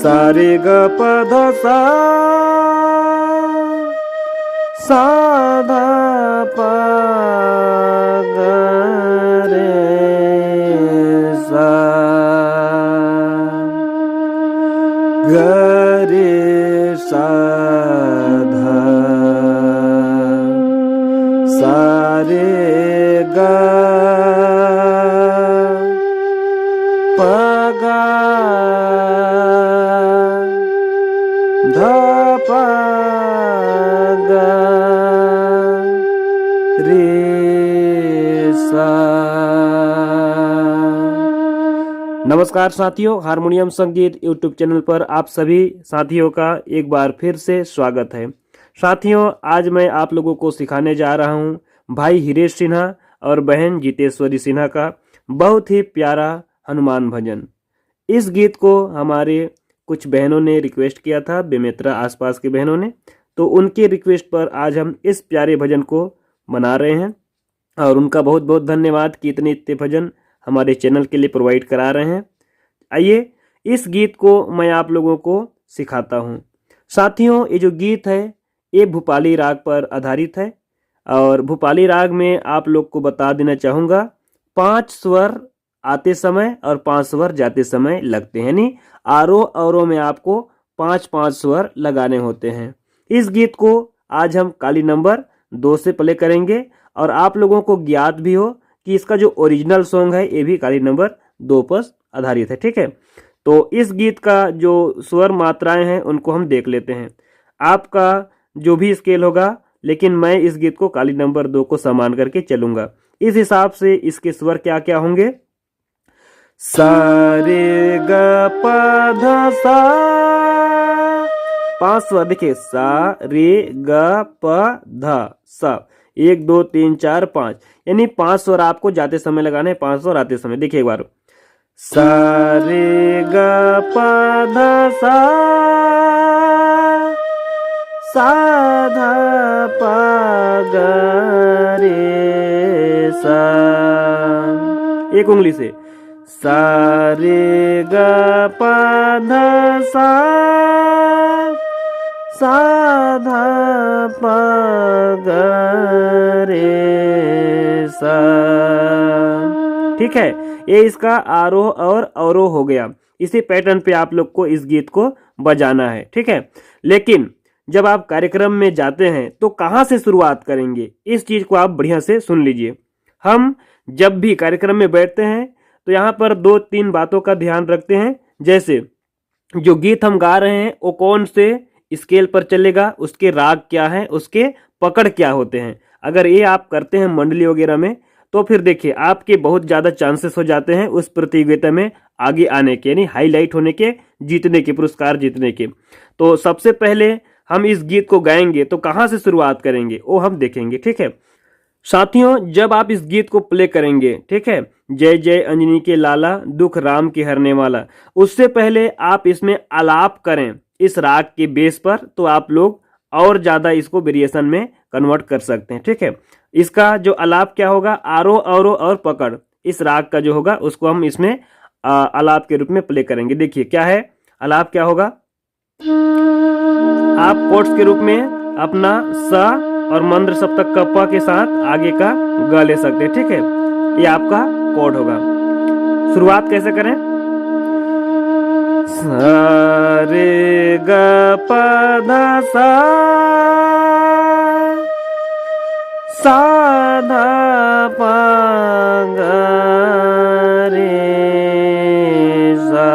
सा रे ग प ध सा, सा ध प ग रे सा, ग रे सा ध, सा रे ग प ग ध प ग रे सा। नमस्कार साथियों, हारमोनियम संगीत यूट्यूब चैनल पर आप सभी साथियों का एक बार फिर से स्वागत है। साथियों, आज मैं आप लोगों को सिखाने जा रहा हूं भाई हिरेश सिन्हा और बहन जितेश्वरी सिन्हा का बहुत ही प्यारा हनुमान भजन। इस गीत को हमारे कुछ बहनों ने रिक्वेस्ट किया था, बेमेतरा आसपास के बहनों ने, तो उनके रिक्वेस्ट पर आज हम इस प्यारे भजन को बना रहे हैं और उनका बहुत बहुत धन्यवाद कि इतने भजन हमारे चैनल के लिए प्रोवाइड करा रहे हैं। आइए इस गीत को मैं आप लोगों को सिखाता हूँ। साथियों, ये जो गीत है ये भूपाली राग पर आधारित है और भूपाली राग में आप लोग को बता देना चाहूँगा 5 स्वर आते समय और 5 स्वर जाते समय लगते हैं, यानी आरोह अवरोह में आपको 5-5 स्वर लगाने होते हैं। इस गीत को आज हम काली नंबर 2 से प्ले करेंगे और आप लोगों को ज्ञात भी हो कि इसका जो ओरिजिनल सॉन्ग है ये भी काली नंबर 2 पर आधारित है। ठीक है, तो इस गीत का जो स्वर मात्राएं हैं उनको हम देख लेते हैं। आपका जो भी स्केल होगा, लेकिन मैं इस गीत को काली नंबर 2 को समान करके चलूंगा। इस हिसाब से इसके स्वर क्या क्या होंगे। सा रे ग प ध सा, 5 स्वर देखिए, सा रे ग प ध सा, 1 2 3 4 5, यानी 5 स्वर आपको जाते समय लगाने हैं, 5 स्वर आते समय। देखिए एक बार, सा रे ग प ध सा, सा ध प ग रे सा, एक उंगली से, सा रे ग प ध सा, सा ध प ग रे सा। ठीक है, ये इसका आरोह और अवरोह हो गया। इसी पैटर्न पे आप लोग को इस गीत को बजाना है। ठीक है, लेकिन जब आप कार्यक्रम में जाते हैं तो कहाँ से शुरुआत करेंगे, इस चीज को आप बढ़िया से सुन लीजिए। हम जब भी कार्यक्रम में बैठते हैं तो यहाँ पर 2-3 बातों का ध्यान रखते हैं। जैसे जो गीत हम गा रहे हैं वो कौन से स्केल पर चलेगा, उसके राग क्या है, उसके पकड़ क्या होते हैं। अगर ये आप करते हैं मंडली वगैरह में तो फिर देखिए आपके बहुत ज़्यादा चांसेस हो जाते हैं उस प्रतियोगिता में आगे आने के, यानी हाईलाइट होने के, जीतने के, पुरस्कार जीतने के। तो सबसे पहले हम इस गीत को गाएंगे तो कहाँ से शुरुआत करेंगे वो हम देखेंगे। ठीक है साथियों, जब आप इस गीत को प्ले करेंगे, ठीक है, जय जय अंजनी के लाला, दुख राम के हरने वाला, उससे पहले आप इसमें आलाप करें इस राग के बेस पर, तो आप लोग और ज्यादा इसको वेरिएशन में कन्वर्ट कर सकते हैं। ठीक है, इसका जो आलाप क्या होगा, आरोह अवरोह और पकड़, इस राग का जो होगा उसको हम इसमें आलाप के रूप में प्ले करेंगे। देखिए क्या है आलाप, क्या होगा, आप कोट्स के रूप में अपना सा और मंद्र सप्तक का प के साथ आगे का ग ले सकते हैं। ठीक है, ये आपका कोड होगा। शुरुआत कैसे करें, सा रे ग प ध सा, सा ध प ग रे सा,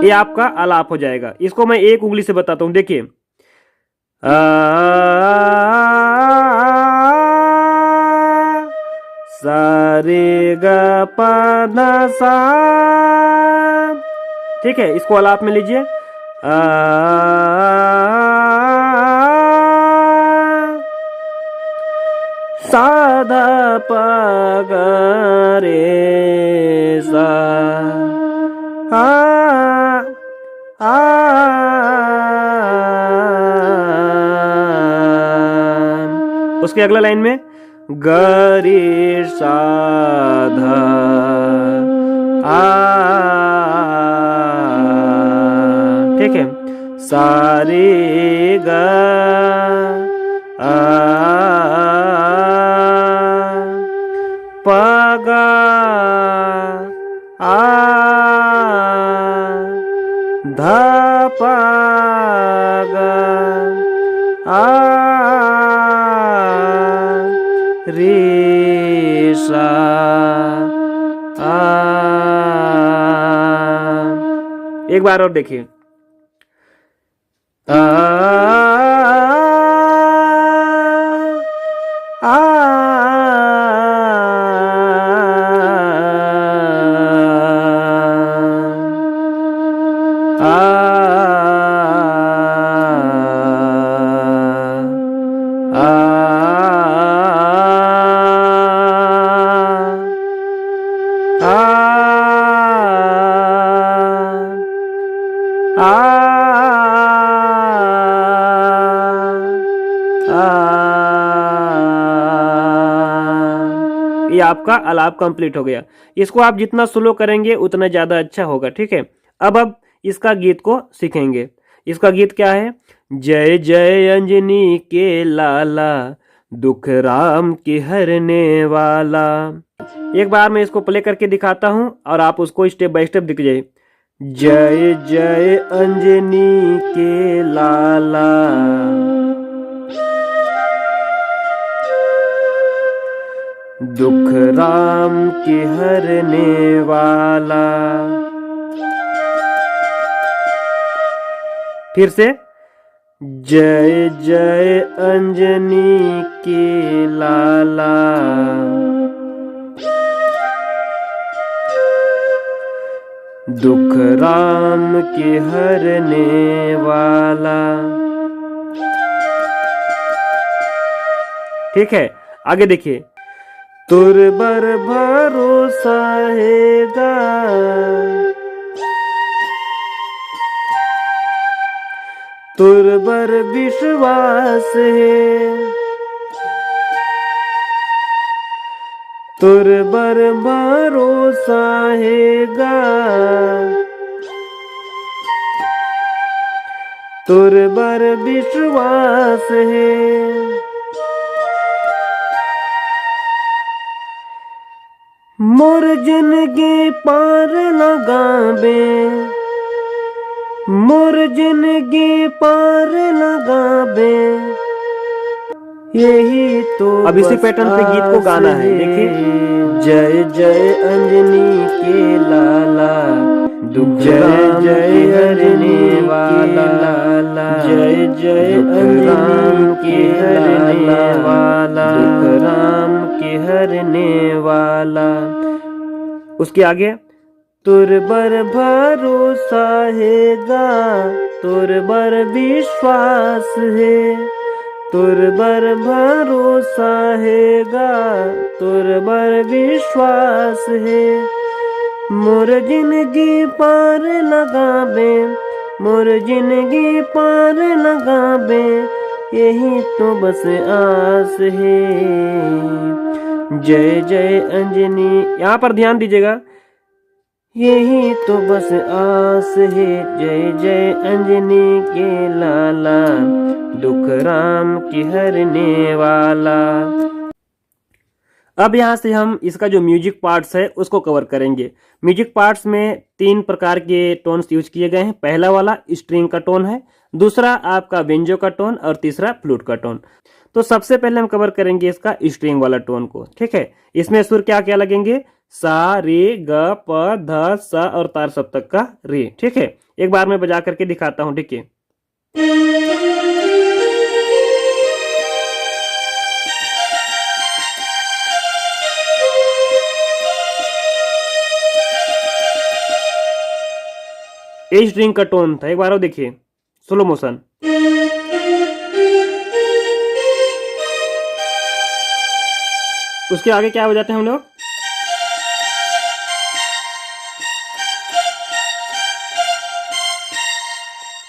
ये आपका आलाप हो जाएगा। इसको मैं एक उंगली से बताता हूं, देखिए सा रे ग प ध सा। ठीक है, इसको आलाप में लीजिए। सा ध प ग रे सा। उसके अगला लाइन में ग रे सा ध आ। ठीक है, सा रे ग आ प ग आ ध प ग आ रे सा आ। एक बार और देखिए, आ आ ये आपका आलाप कंप्लीट हो गया। इसको आप जितना स्लो करेंगे उतना ज्यादा अच्छा होगा। ठीक है, अब इसका गीत को सीखेंगे। इसका गीत क्या है? जय जय अंजनी के लाला, दुख राम के हरने वाला। एक बार मैं इसको प्ले करके दिखाता हूं और आप उसको स्टेप बाय स्टेप दिख जाए। जय जय अंजनी के लाला, दुख राम के हरने वाला। फिर से जय जय अंजनी के लाला, दुख राम के हरने वाला। ठीक है, आगे देखिए। तुर बर भरोसा हैगा, तुर बर विश्वास है, तुर बर भरोसा हैगा, तुर बर विश्वास है। मोर जिंदगी पार लगाबे, मोर जिंदगी पार लगाबे, यही तो। अब इसी पैटर्न पे गीत को गाना है, देखिए। जय जय अंजनी के लाला, दुख जय जय हरने वाला, जय जय अंजनी के हरने वाला, दुख राम के हरने वाला। उसके आगे तुर बर भरोसा हैगा, तुर बर विश्वास है, तुर बर भरोसा हैगा, तुर बर विश्वास है। मोर जिंदगी पार लगाबे, मोर जिंदगी पार लगाबे, यही तो बस आस है। जय जय अंजनी, यहाँ पर ध्यान दीजिएगा, यही तो बस आस है। जय जय अंजनी के लाला, दुख राम की हरने वाला। अब यहाँ से हम इसका जो म्यूजिक पार्ट्स है उसको कवर करेंगे। म्यूजिक पार्ट्स में 3 प्रकार के टोन्स यूज किए गए हैं। पहला वाला स्ट्रिंग का टोन है, दूसरा आपका बेंजो का टोन और तीसरा फ्लूट का टोन। तो सबसे पहले हम कवर करेंगे इसका स्ट्रिंग वाला टोन को। ठीक है, इसमें सुर क्या क्या लगेंगे? सा रे ग प ध स और तार सप्तक का रे। ठीक है, एक बार मैं बजा करके दिखाता हूं। ठीक है, ए स्ट्रिंग का टोन था। एक बार और देखिए स्लो मोशन। उसके आगे क्या हो जाते हैं हम लोग,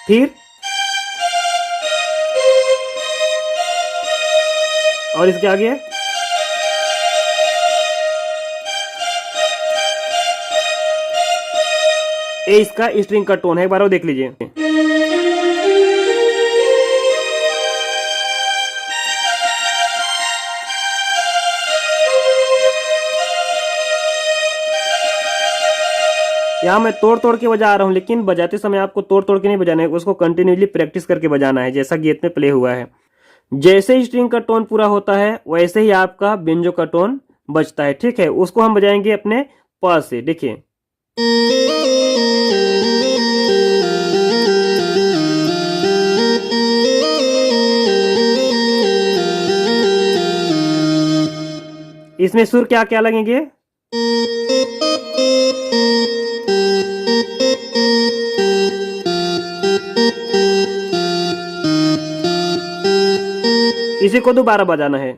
फिर और इसके आगे ए इसका स्ट्रिंग का टोन है। एक बार और देख लीजिए। यहाँ मैं तोड़ तोड़ के बजा रहा हूँ, लेकिन बजाते समय आपको तोड़ तोड़ के नहीं बजाना है, उसको कंटिन्यूसली प्रैक्टिस करके बजाना है, जैसा गीत में प्ले हुआ है। जैसे ही स्ट्रिंग का टोन पूरा होता है वैसे ही आपका बेंजो का टोन बजता है। ठीक है, उसको हम बजाएंगे अपने प से। देखिए, इसमें सुर क्या क्या लगेंगे, इसी को दोबारा बजाना है।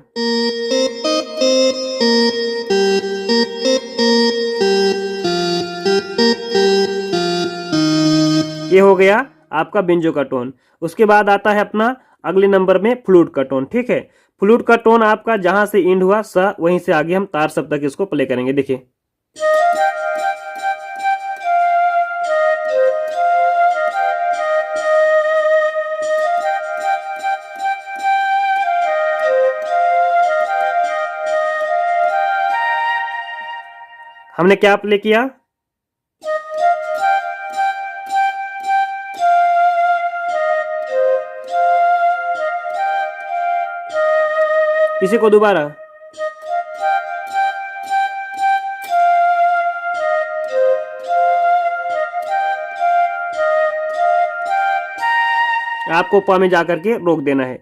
ये हो गया आपका बेंजो का टोन। उसके बाद आता है अपना अगले नंबर में फ्लूट का टोन। ठीक है, फ्लूट का टोन आपका जहां से एंड हुआ सा, वहीं से आगे हम तार सप्तक इसको प्ले करेंगे। देखिए, हमने क्या प्ले किया, इसी को दोबारा, आपको प में जाकर के रोक देना है।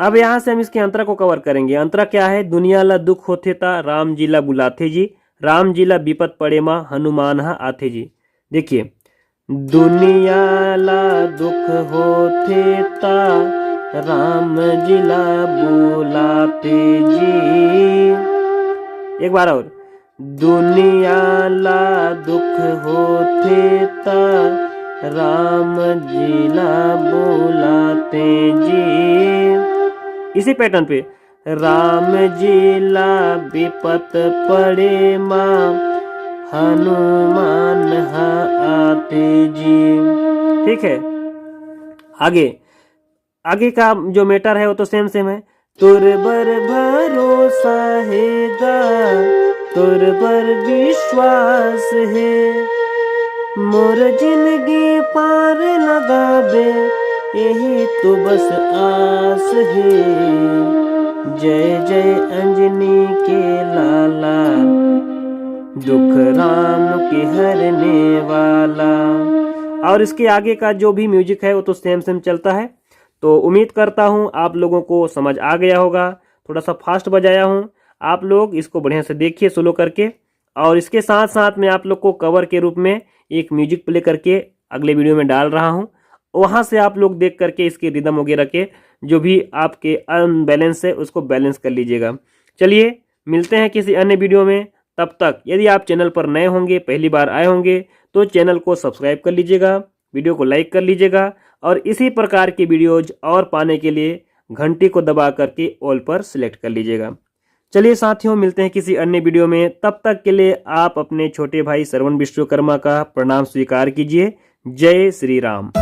अब यहां से हम इसके अंतरा को कवर करेंगे। अंतरा क्या है, दुनिया ला दुख होते ता राम जी ला बुलाते जी, राम जी ला विपत पड़े माँ हनुमान हा आते जी। देखिए, दुनिया ला दुख होते ता राम जी ला बुलाते जी। एक बार और, दुनिया ला दुख होते ता राम जी ला बुलाते जी। इसी पैटर्न पे, राम जी ला विपत पड़े माँ हनुमान हा आते जी। ठीक है, आगे का जो मैटर है वो तो सेम है। तुर बर भरोसा है गा, तुर बर विश्वास है, मोर जिंदगी पार लगाबे यही तो बस आस है। जय जय अंजनी के लाला, दुख राम के हरने वाला। और इसके आगे का जो भी म्यूजिक है वो तो सेम चलता है। तो उम्मीद करता हूँ आप लोगों को समझ आ गया होगा। थोड़ा सा फास्ट बजाया हूँ, आप लोग इसको बढ़िया से देखिए स्लो करके। और इसके साथ साथ मैं आप लोग को कवर के रूप में एक म्यूजिक प्ले करके अगले वीडियो में डाल रहा हूँ। वहाँ से आप लोग देख करके इसके रिदम वगैरह के जो भी आपके अनबैलेंस है उसको बैलेंस कर लीजिएगा। चलिए मिलते हैं किसी अन्य वीडियो में। तब तक यदि आप चैनल पर नए होंगे, पहली बार आए होंगे, तो चैनल को सब्सक्राइब कर लीजिएगा, वीडियो को लाइक कर लीजिएगा और इसी प्रकार की वीडियोज और पाने के लिए घंटी को दबा करके ऑल पर सिलेक्ट कर लीजिएगा। चलिए साथियों, मिलते हैं किसी अन्य वीडियो में। तब तक के लिए आप अपने छोटे भाई श्रवण विश्वकर्मा का प्रणाम स्वीकार कीजिए। जय श्री राम।